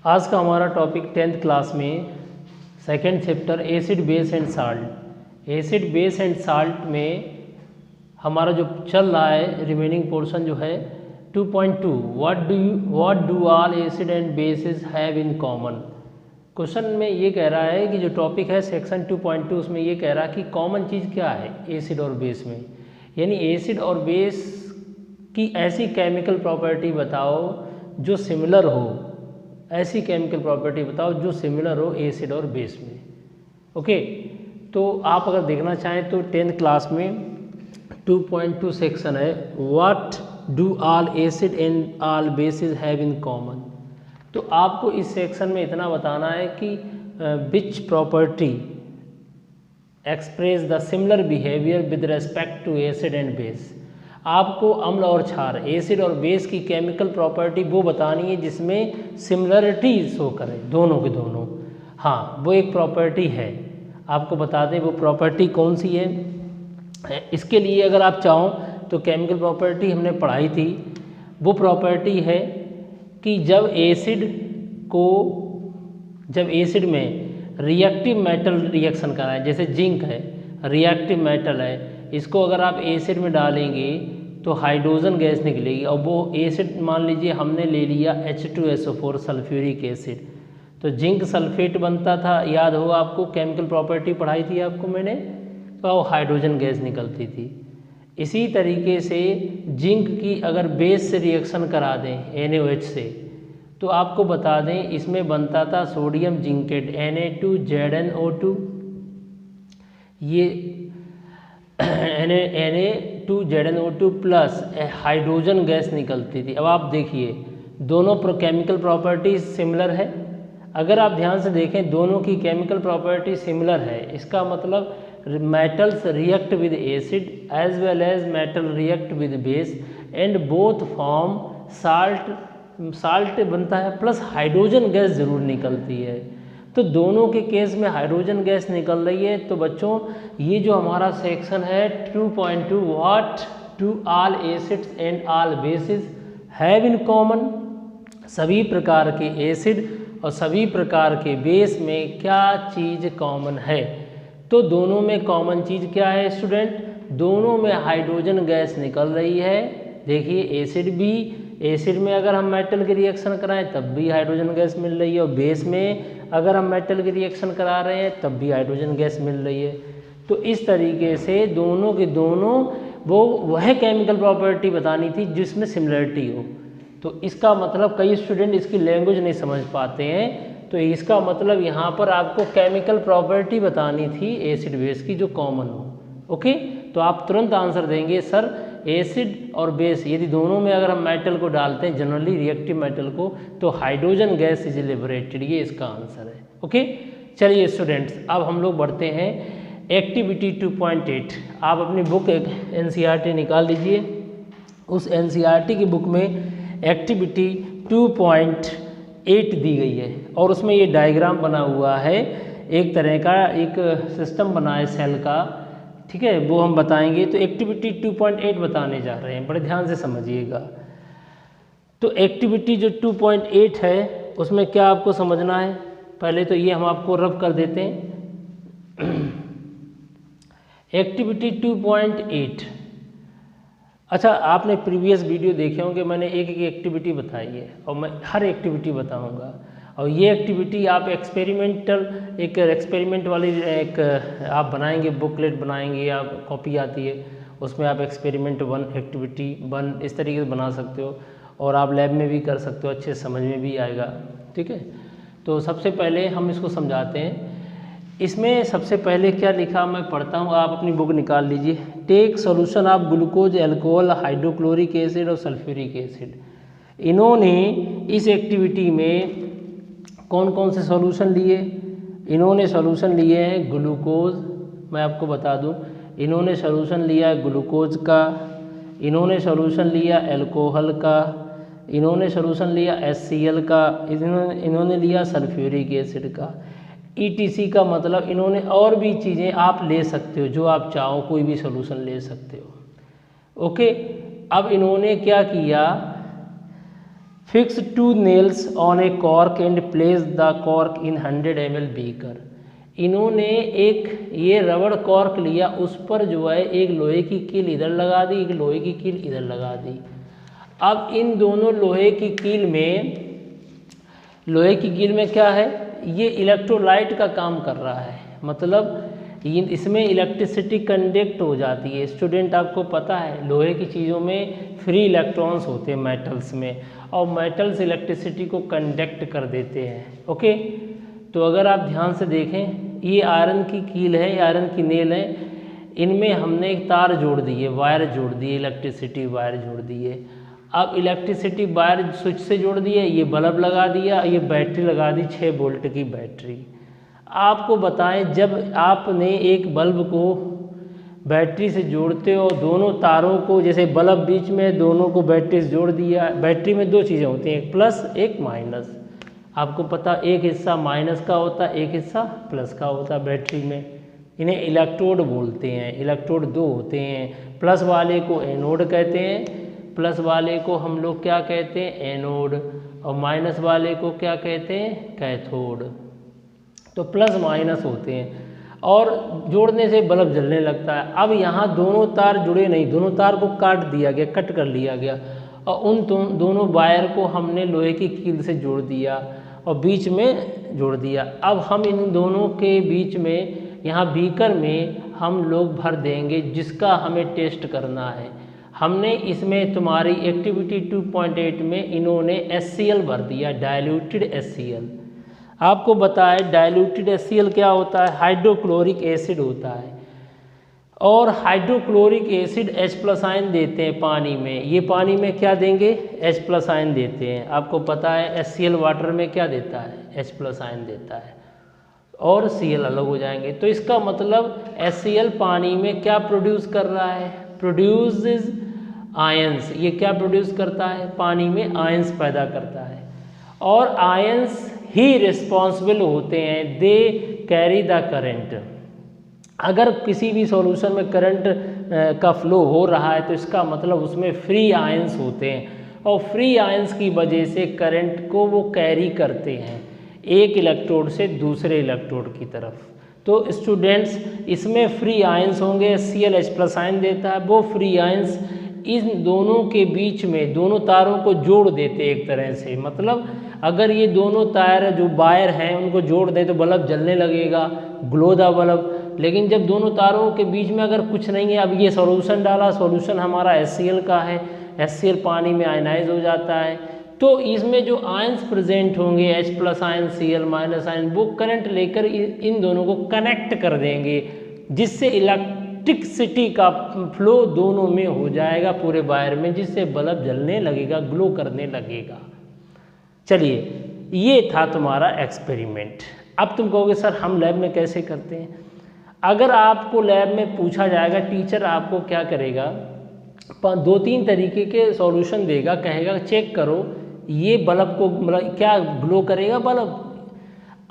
आज का हमारा टॉपिक 10th क्लास में second chapter acid base and salt. Acid base and salt में हमारा जो चल रहा है रिमेनिंग पोर्शन जो है 2.2 what do all acid and bases have in common. Question में ये कह रहा है कि जो टॉपिक है सेक्शन 2.2 उसमें ये कह रहा है कि कॉमन चीज़ क्या है एसिड और बेस में, यानी एसिड और बेस की ऐसी केमिकल प्रॉपर्टी बताओ जो सिमिलर हो, ऐसी केमिकल प्रॉपर्टी बताओ जो सिमिलर हो एसिड और बेस में। ओके, तो आप अगर देखना चाहें तो 10th क्लास में 2.2 सेक्शन है what do all acid and all bases have in common. तो आपको इस सेक्शन में इतना बताना है कि which property express the similar behaviour with respect to acid and base. आपको अम्ल और क्षार एसिड और बेस की केमिकल प्रॉपर्टी वो बतानी है जिसमें सिमिलरिटी शो करे दोनों के दोनों। हाँ, वो एक प्रॉपर्टी है, आपको बता दें वो प्रॉपर्टी कौन सी है। इसके लिए अगर आप चाहो तो केमिकल प्रॉपर्टी हमने पढ़ाई थी, वो प्रॉपर्टी है कि जब एसिड में रिएक्टिव मेटल रिएक्शन कराए, जैसे जिंक है रिएक्टिव मेटल है, इसको अगर आप एसिड में डालेंगे तो हाइड्रोजन गैस निकलेगी और वो एसिड मान लीजिए हमने ले लिया H2SO4 सल्फ्यूरिक एसिड, तो जिंक सल्फेट बनता था, याद होगा आपको केमिकल प्रॉपर्टी पढ़ाई थी आपको मैंने, तो हाइड्रोजन गैस निकलती थी। इसी तरीके से जिंक की अगर बेस से रिएक्शन करा दें NaOH से तो आपको बता दें इसमें बनता था सोडियम जिंकेट Na2ZnO2, ये Na2ZnO2 प्लस हाइड्रोजन गैस निकलती थी। अब आप देखिए दोनों केमिकल प्रॉपर्टी सिमिलर है। अगर आप ध्यान से देखें दोनों की केमिकल प्रॉपर्टी सिमिलर है, इसका मतलब metals react with acid as well as metal react with base and both form salt बनता है प्लस हाइड्रोजन गैस जरूर निकलती है। तो दोनों के केस में हाइड्रोजन गैस निकल रही है। तो बच्चों ये जो हमारा सेक्शन है 2.2 what do all acids and all bases have in common, सभी प्रकार के एसिड और सभी प्रकार के बेस में क्या चीज़ कॉमन है। तो दोनों में कॉमन चीज़ क्या है स्टूडेंट, दोनों में हाइड्रोजन गैस निकल रही है। देखिए एसिड में अगर हम मेटल की रिएक्शन कराएं तब भी हाइड्रोजन गैस मिल रही है और बेस में अगर हम मेटल की रिएक्शन करा रहे हैं तब भी हाइड्रोजन गैस मिल रही है। तो इस तरीके से दोनों के दोनों वह केमिकल प्रॉपर्टी बतानी थी जिसमें सिमिलरिटी हो। तो इसका मतलब कई स्टूडेंट इसकी लैंग्वेज नहीं समझ पाते हैं, तो इसका मतलब यहाँ पर आपको केमिकल प्रॉपर्टी बतानी थी एसिड बेस की जो कॉमन हो। ओके, तो आप तुरंत आंसर देंगे सर एसिड और बेस यदि दोनों में अगर हम मेटल को डालते हैं जनरली रिएक्टिव मेटल को तो हाइड्रोजन गैस इज लिबरेटेड, ये इसका आंसर है। ओके, चलिए स्टूडेंट्स अब हम लोग बढ़ते हैं एक्टिविटी 2.8। आप अपनी बुक NCERT निकाल लीजिए। उस NCERT की बुक में एक्टिविटी 2.8 दी गई है और उसमें ये डायग्राम बना हुआ है, एक तरह का एक सिस्टम बना है सेल का, ठीक है, वो हम बताएंगे। तो एक्टिविटी 2.8 बताने जा रहे हैं, बड़े ध्यान से समझिएगा। तो एक्टिविटी जो 2.8 है उसमें क्या आपको समझना है, पहले तो ये हम आपको रफ कर देते हैं। एक्टिविटी 2.8, अच्छा आपने प्रीवियस वीडियो देखे होंगे, मैंने एक एक एक्टिविटी बताई है और मैं हर एक्टिविटी बताऊंगा। और ये एक्टिविटी आप एक्सपेरिमेंट वाली एक आप बनाएंगे, बुकलेट बनाएंगे या कॉपी आती है उसमें आप एक्सपेरिमेंट 1 एक्टिविटी 1 इस तरीके से बना सकते हो और आप लैब में भी कर सकते हो, अच्छे समझ में भी आएगा। ठीक है, तो सबसे पहले हम इसको समझाते हैं। इसमें सबसे पहले क्या लिखा मैं पढ़ता हूँ, आप अपनी बुक निकाल लीजिए। Take solution of glucose, alcohol, hydrochloric acid और सल्फ्यूरिक एसिड। इन्होंने इस एक्टिविटी में कौन कौन से सॉल्यूशन लिए, इन्होंने सॉल्यूशन लिए हैं ग्लूकोज, मैं आपको बता दूं इन्होंने सॉल्यूशन लिया है ग्लूकोज का, इन्होंने सॉल्यूशन लिया अल्कोहल का, इन्होंने सॉल्यूशन लिया HCl का, इन्होंने लिया सल्फ्यूरिक एसिड का। ETC का मतलब इन्होंने और भी चीज़ें आप ले सकते हो, जो आप चाहो कोई भी सॉल्यूशन ले सकते हो। ओके, अब इन्होंने क्या किया, fix 2 nails on A cork and place the cork in 100 ml beaker. इन्होंने एक ये रबड़ कॉर्क लिया, उस पर जो है एक लोहे की कील इधर लगा दी, एक लोहे की कील इधर लगा दी। अब इन दोनों लोहे की कील में क्या है, ये इलेक्ट्रोलाइट का काम कर रहा है, मतलब इसमें इलेक्ट्रिसिटी कंडक्ट हो जाती है। स्टूडेंट आपको पता है लोहे की चीज़ों में फ्री इलेक्ट्रॉन्स होते हैं मेटल्स में, और मेटल्स इलेक्ट्रिसिटी को कंडक्ट कर देते हैं। ओके, तो अगर आप ध्यान से देखें, ये आयरन की कील है, आयरन की नेल है, इनमें हमने एक तार जोड़ दी है, वायर जोड़ दी है, इलेक्ट्रिसिटी वायर जोड़ दी है। अब इलेक्ट्रिसिटी वायर स्विच से जोड़ दी है, ये बल्ब लगा दिया, ये बैटरी लगा दी, 6 वोल्ट की बैटरी। आपको बताएं, जब आपने एक बल्ब को बैटरी से जोड़ते हो, दोनों तारों को, जैसे बल्ब बीच में, दोनों को बैटरी से जोड़ दिया। बैटरी में 2 चीज़ें होती हैं, एक प्लस एक माइनस। आपको पता, एक हिस्सा माइनस का होता है, एक हिस्सा प्लस का होता है बैटरी में। इन्हें इलेक्ट्रोड बोलते हैं। इलेक्ट्रोड 2 होते हैं, प्लस वाले को एनोड कहते हैं, प्लस वाले को हम लोग क्या कहते हैं, एनोड, और माइनस वाले को क्या कहते हैं, कैथोड। तो प्लस माइनस होते हैं, और जोड़ने से बल्ब जलने लगता है। अब यहाँ दोनों तार जुड़े नहीं, दोनों तार को काट दिया गया, कट कर लिया गया, और उन दोनों वायर को हमने लोहे की कील से जोड़ दिया और बीच में जोड़ दिया। अब हम इन दोनों के बीच में, यहाँ बीकर में हम लोग भर देंगे, जिसका हमें टेस्ट करना है। हमने इसमें तुम्हारी एक्टिविटी 2.8 में इन्होंने HCl भर दिया, डाइल्यूटेड HCl। आपको बताए डाइल्यूटेड HCl क्या होता है, हाइड्रोक्लोरिक एसिड होता है, और हाइड्रोक्लोरिक एसिड H+ आयन देते हैं पानी में। ये पानी में क्या देंगे, H+ आयन देते हैं। आपको पता है HCl वाटर में क्या देता है, H+ आयन देता है, और Cl अलग हो जाएंगे। तो इसका मतलब HCl पानी में क्या प्रोड्यूस कर रहा है, प्रोड्यूसेस आयंस। ये क्या प्रोड्यूस करता है, पानी में आयंस पैदा करता है, और आयंस ही रिस्पॉन्सिबल होते हैं, दे कैरी द करंट। अगर किसी भी सॉल्यूशन में करंट का फ्लो हो रहा है, तो इसका मतलब उसमें फ्री आयंस होते हैं, और फ्री आयंस की वजह से करंट को वो कैरी करते हैं एक इलेक्ट्रोड से दूसरे इलेक्ट्रोड की तरफ। तो स्टूडेंट्स, इसमें फ्री आयंस होंगे, Cl H+ आयन देता है, वो फ्री आयंस इन दोनों के बीच में दोनों तारों को जोड़ देते एक तरह से। मतलब अगर ये दोनों तार जो वायर हैं उनको जोड़ दें तो बल्ब जलने लगेगा, ग्लो द बल्ब। लेकिन जब दोनों तारों के बीच में अगर कुछ नहीं है, अब ये सॉल्यूशन डाला, सॉल्यूशन हमारा HCl का है, HCl पानी में आयनाइज हो जाता है, तो इसमें जो आयंस प्रेजेंट होंगे, H+ आयन, Cl- आयन, वो करंट लेकर इन दोनों को कनेक्ट कर देंगे, जिससे इलेक्ट्रिसिटी का फ्लो दोनों में हो जाएगा, पूरे वायर में, जिससे बल्ब जलने लगेगा, ग्लो करने लगेगा। चलिए, ये था तुम्हारा एक्सपेरिमेंट। अब तुम कहोगे सर हम लैब में कैसे करते हैं। अगर आपको लैब में पूछा जाएगा, टीचर आपको क्या करेगा, 2-3 तरीके के सॉल्यूशन देगा, कहेगा चेक करो ये बल्ब को, मतलब क्या ग्लो करेगा बल्ब।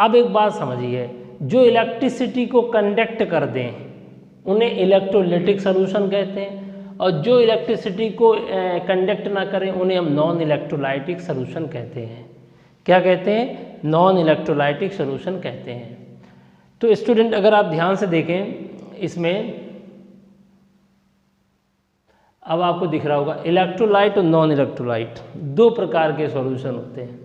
अब एक बात समझिए, जो इलेक्ट्रिसिटी को कंडक्ट कर दें उन्हें इलेक्ट्रोलाइटिक सॉल्यूशन कहते हैं, और जो इलेक्ट्रिसिटी को कंडक्ट ना करें उन्हें हम नॉन इलेक्ट्रोलाइटिक सॉल्यूशन कहते हैं। क्या कहते हैं, नॉन इलेक्ट्रोलाइटिक सॉल्यूशन कहते हैं। तो स्टूडेंट अगर आप ध्यान से देखें, इसमें अब आपको दिख रहा होगा इलेक्ट्रोलाइट और नॉन इलेक्ट्रोलाइट 2 प्रकार के सॉल्यूशन होते हैं।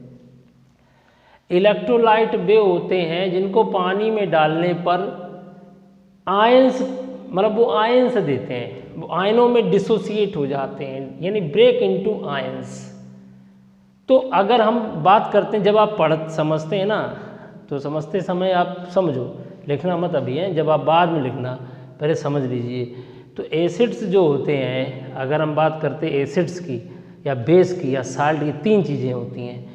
इलेक्ट्रोलाइट वे होते हैं जिनको पानी में डालने पर आयंस, मतलब वो आयंस देते हैं, वो आयनों में डिसोसिएट हो जाते हैं, यानी ब्रेक इनटू आयंस। तो अगर हम बात करते हैं, जब आप समझते हैं ना, तो समझते समय आप समझो, लिखना मत अभी है, जब आप बाद में लिखना, पहले समझ लीजिए। तो एसिड्स जो होते हैं, अगर हम बात करते हैं एसिड्स की या बेस की या साल्ट की, 3 चीज़ें होती हैं,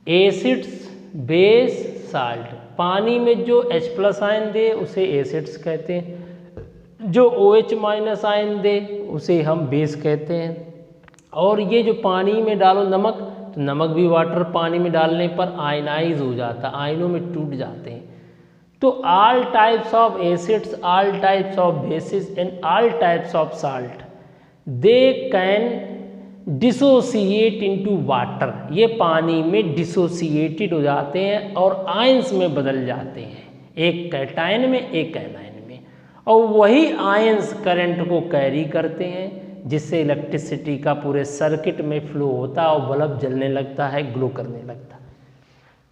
एसिड्स, बेस, साल्ट। पानी में जो H+ आयन दे उसे एसिड्स कहते हैं, जो OH- आयन दे उसे हम बेस कहते हैं, और ये जो पानी में डालो नमक, तो नमक भी वाटर पानी में डालने पर आयनाइज हो जाता, आयनों में टूट जाते हैं। तो all types of acids, all types of bases and all types of salt, they can dissociate into water, ये पानी में डिसोसिएटेड हो जाते हैं और आयंस में बदल जाते हैं, एक कैटायन में एक एनायन में, और वही आयंस करंट को कैरी करते हैं जिससे इलेक्ट्रिसिटी का पूरे सर्किट में फ्लो होता है और बल्ब जलने लगता है, ग्लो करने लगता है।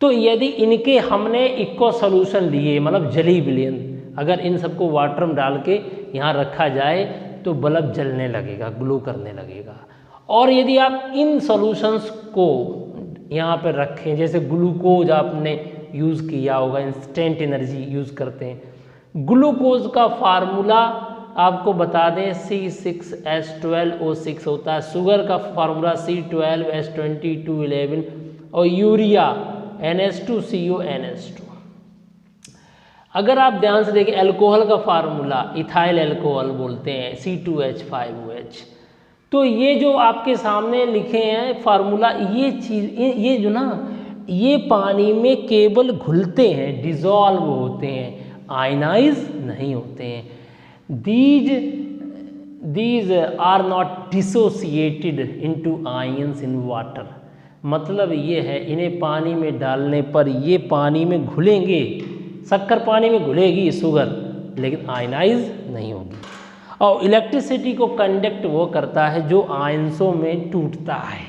तो यदि इनके हमने इक्को सॉल्यूशन लिए, मतलब जली विलयन, अगर इन सबको वाटर में डाल के यहाँ रखा जाए तो बल्ब जलने लगेगा, ग्लो करने लगेगा। और यदि आप इन सॉल्यूशंस को यहाँ पर रखें, जैसे ग्लूकोज आपने यूज़ किया होगा, इंस्टेंट एनर्जी यूज़ करते हैं, ग्लूकोज का फार्मूला आपको बता दें C6H12O6 होता है, शुगर का फार्मूला C12H2211 और यूरिया NH2CONH2। अगर आप ध्यान से देखें अल्कोहल का फार्मूला इथाइल अल्कोहल बोलते हैं C2H5OH। तो ये जो आपके सामने लिखे हैं फार्मूला, ये चीज़ ये जो ना ये पानी में केवल घुलते हैं, डिजॉल्व होते हैं, आयनाइज नहीं होते हैं। These are not dissociated into ions in water। मतलब ये है इन्हें पानी में डालने पर ये पानी में घुलेंगे, शक्कर पानी में घुलेगी शुगर, लेकिन आयनाइज नहीं होगी। और इलेक्ट्रिसिटी को कंडक्ट वो करता है जो आयंसों में टूटता है।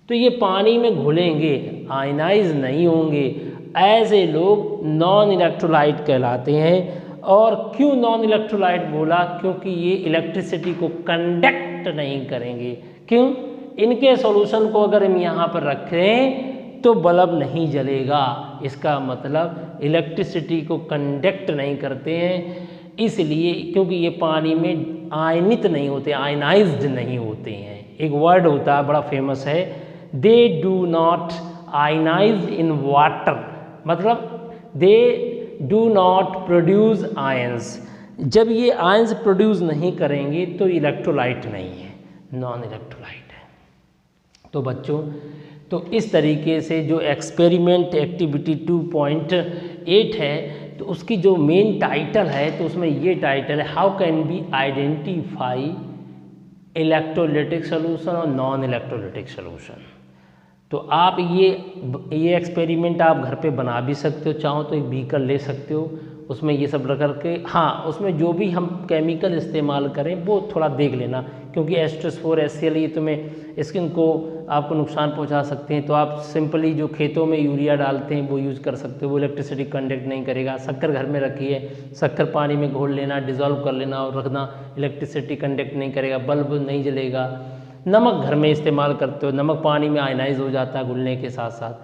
तो ये पानी में घुलेंगे, आयनाइज नहीं होंगे, ऐसे लोग नॉन इलेक्ट्रोलाइट कहलाते हैं। और क्यों नॉन इलेक्ट्रोलाइट बोला? क्योंकि ये इलेक्ट्रिसिटी को कंडक्ट नहीं करेंगे। क्यों? इनके सॉल्यूशन को अगर हम यहाँ पर रखें तो बल्ब नहीं जलेगा, इसका मतलब इलेक्ट्रिसिटी को कंडक्ट नहीं करते हैं, इसलिए क्योंकि ये पानी में आयनित नहीं होते, आयनाइज्ड नहीं होते हैं। एक वर्ड होता है बड़ा फेमस है, they do not ionize in water, मतलब they do not produce ions. जब ये आयंस प्रोड्यूस नहीं करेंगे तो इलेक्ट्रोलाइट नहीं है, नॉन इलेक्ट्रोलाइट है। तो बच्चों, तो इस तरीके से जो एक्सपेरिमेंट एक्टिविटी 2.8 है, तो उसकी जो मेन टाइटल है, तो उसमें ये टाइटल है, how can be identify electrolytic solution और नॉन इलेक्ट्रोलिटिक सोल्यूशन। तो आप ये एक्सपेरिमेंट आप घर पे बना भी सकते हो, चाहो तो एक बीकर ले सकते हो, उसमें ये सब रख करके, हाँ उसमें जो भी हम केमिकल इस्तेमाल करें वो थोड़ा देख लेना, क्योंकि H2SO4 HCl ये तुम्हें स्किन को आपको नुकसान पहुंचा सकते हैं। तो आप सिंपली जो खेतों में यूरिया डालते हैं वो यूज़ कर सकते हो, वो इलेक्ट्रिसिटी कंडक्ट नहीं करेगा। शक्कर घर में रखी है, शक्कर पानी में घोल लेना, डिज़ोल्व कर लेना और रखना, इलेक्ट्रिसिटी कंडक्ट नहीं करेगा, बल्ब नहीं जलेगा। नमक घर में इस्तेमाल करते हो, नमक पानी में आयनाइज हो जाता है घुलने के साथ साथ,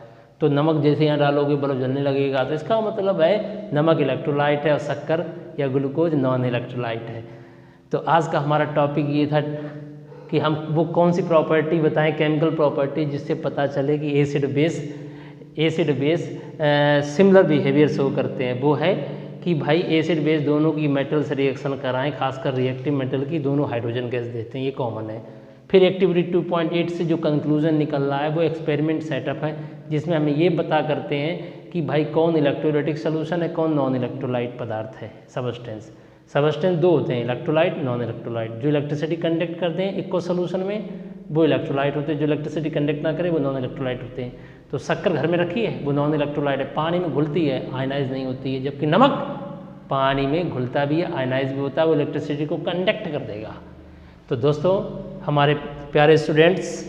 तो नमक जैसे यहाँ डालोगे बल्ब जलने लगेगा। तो इसका मतलब है नमक इलेक्ट्रोलाइट है और शक्कर या ग्लूकोज नॉन इलेक्ट्रोलाइट है। तो आज का हमारा टॉपिक ये था कि हम वो कौन सी प्रॉपर्टी बताएं, केमिकल प्रॉपर्टी, जिससे पता चले कि acid base similar behaviour show करते हैं। वो है कि भाई एसिड बेस दोनों की मेटल से रिएक्शन कराएं, खासकर रिएक्टिव मेटल की, दोनों हाइड्रोजन गैस देते हैं, ये कॉमन है। फिर एक्टिविटी 2.8 से जो कंक्लूजन निकल रहा है वो एक्सपेरिमेंट सेटअप है, जिसमें हम ये पता करते हैं कि भाई कौन इलेक्ट्रोलाइटिक सोल्यूशन है, कौन नॉन इलेक्ट्रोलाइट पदार्थ है, सबस्टेंस दो होते हैं, इलेक्ट्रोलाइट नॉन इलेक्ट्रोलाइट। जो इलेक्ट्रिसिटी कंडक्ट करते हैं इक्को सोल्यूशन में वो इलेक्ट्रोलाइट होते हैं, जो इलेक्ट्रिसिटी कंडक्ट ना करे वो नॉन इलेक्ट्रोलाइट होते हैं। तो शक्कर घर में रखी है वो नॉन इलेक्ट्रोलाइट है, पानी में घुलती है, आयनाइज नहीं होती है, जबकि नमक पानी में घुलता भी है, आयनाइज भी होता है, वो इलेक्ट्रिसिटी को कंडक्ट कर देगा। तो दोस्तों, हमारे प्यारे स्टूडेंट्स,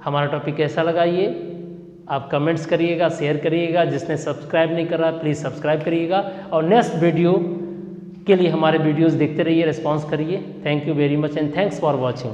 हमारा टॉपिक कैसा लगा ये आप कमेंट्स करिएगा, शेयर करिएगा। जिसने सब्सक्राइब नहीं करा प्लीज़ सब्सक्राइब करिएगा, और नेक्स्ट वीडियो के लिए हमारे वीडियोस देखते रहिए, रिस्पॉन्स करिए। Thank you very much and thanks for watching.